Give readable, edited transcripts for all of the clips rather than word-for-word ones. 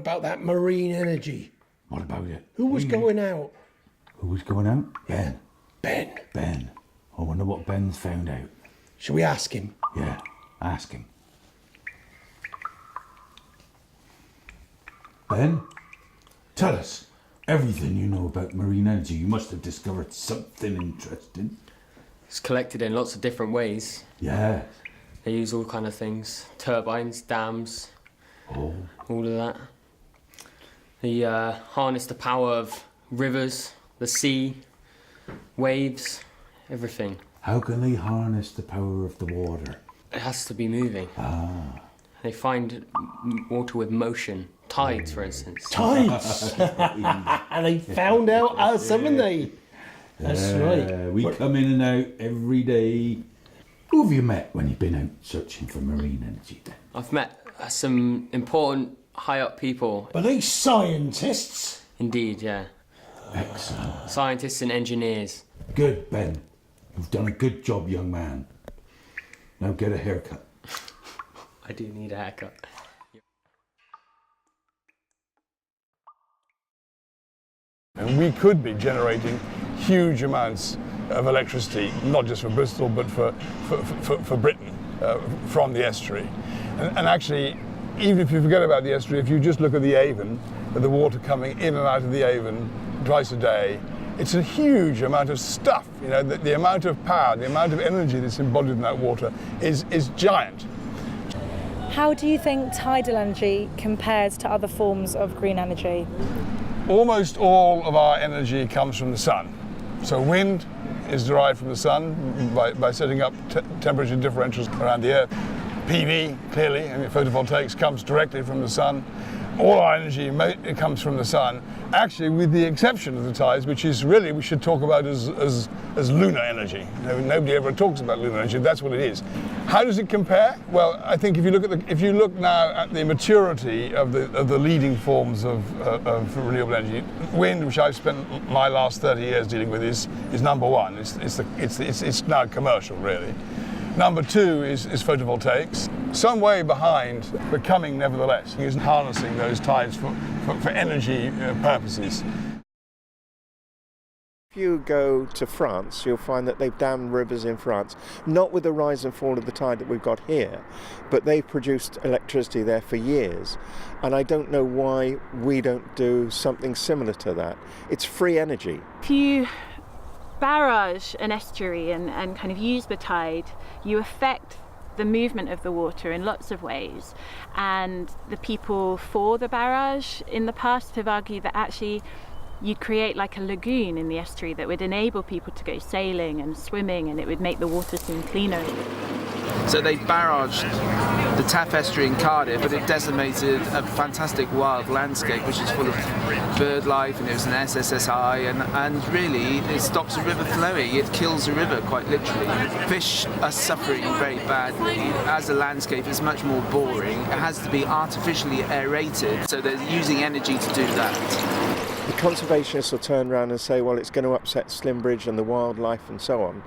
about that marine energy? What about it? Who was going out? Who was going out? Ben. Ben. I wonder what Ben's found out. Shall we ask him? Yeah, ask him. Ben, tell us everything you know about marine energy. You must have discovered something interesting. It's collected in lots of different ways. Yeah. They use all kind of things. Turbines, dams, all of that. They harness the power of rivers, the sea, waves, everything. How can they harness the power of the water? It has to be moving. They find water with motion. Tides, for instance. Tides! And they found out us, haven't they? That's right. We come in and out every day. Who have you met when you've been out searching for marine energy then? I've met some important high-up people. Are they scientists? Indeed, yeah. Excellent. Scientists and engineers. Good, Ben. You've done a good job, young man. Now get a haircut. I do need a haircut. And we could be generating huge amounts of electricity, not just for Bristol, but for Britain, from the estuary. And actually, even if you forget about the estuary, if you just look at the Avon, the water coming in and out of the Avon twice a day, it's a huge amount of stuff. You know, the amount of power, the amount of energy that's embodied in that water is giant. How do you think tidal energy compares to other forms of green energy? Almost all of our energy comes from the sun. So wind is derived from the sun by setting up temperature differentials around the Earth. PV, clearly, I mean, photovoltaics comes directly from the sun. All our energy comes from the sun, actually with the exception of the tides, which is really, we should talk about as lunar energy. Nobody ever talks about lunar energy, that's what it is. How does it compare? Well, I think if you look now at the maturity of the leading forms of renewable energy, wind, which I've spent my last 30 years dealing with, is number one. It's now commercial, really. Number two is photovoltaics. Some way behind, but coming nevertheless, is harnessing those tides for energy purposes. If you go to France, you'll find that they've dammed rivers in France, not with the rise and fall of the tide that we've got here, but they've produced electricity there for years. And I don't know why we don't do something similar to that. It's free energy. If you barrage an estuary and kind of use the tide, you affect the movement of the water in lots of ways. And the people for the barrage in the past have argued that actually you'd create like a lagoon in the estuary that would enable people to go sailing and swimming, and it would make the water seem cleaner. So they barraged the Taff estuary in Cardiff, but it decimated a fantastic wild landscape which is full of bird life, and it was an SSSI, and really it stops the river flowing. It kills the river quite literally. Fish are suffering very badly. As a landscape, it's much more boring. It has to be artificially aerated, so they're using energy to do that. The conservationists will turn around and say, well, it's going to upset Slimbridge and the wildlife and so on.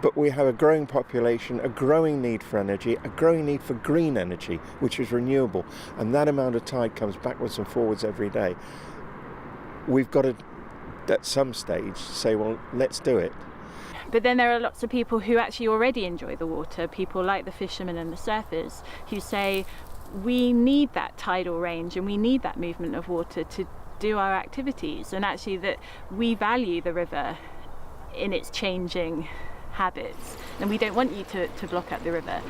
But we have a growing population, a growing need for energy, a growing need for green energy, which is renewable. And that amount of tide comes backwards and forwards every day. We've got to, at some stage, say, well, let's do it. But then there are lots of people who actually already enjoy the water, people like the fishermen and the surfers, who say, we need that tidal range and we need that movement of water to do our activities, and actually that we value the river in its changing habits, and we don't want you to block up the river.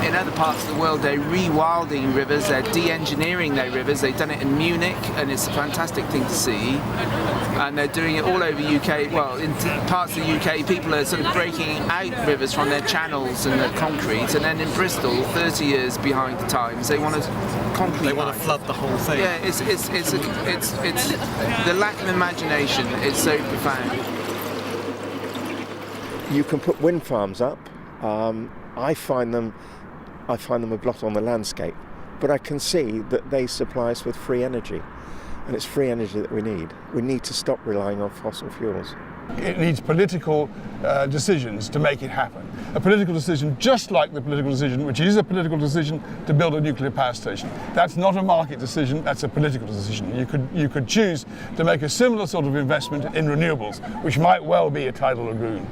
In other parts of the world, they're rewilding rivers, they're de-engineering their rivers. They've done it in Munich, and it's a fantastic thing to see. And they're doing it all over the UK. Well, in parts of the UK, people are sort of breaking out rivers from their channels and the concrete. And then in Bristol, 30 years behind the times, they want to concrete. They want to flood the whole thing. Yeah, it's the lack of imagination is so profound. You can put wind farms up. I find them a blot on the landscape, but I can see that they supply us with free energy, and it's free energy that we need. We need to stop relying on fossil fuels. It needs political decisions to make it happen. A political decision just like the political decision, which is a political decision to build a nuclear power station. That's not a market decision, that's a political decision. You could choose to make a similar sort of investment in renewables, which might well be a tidal lagoon.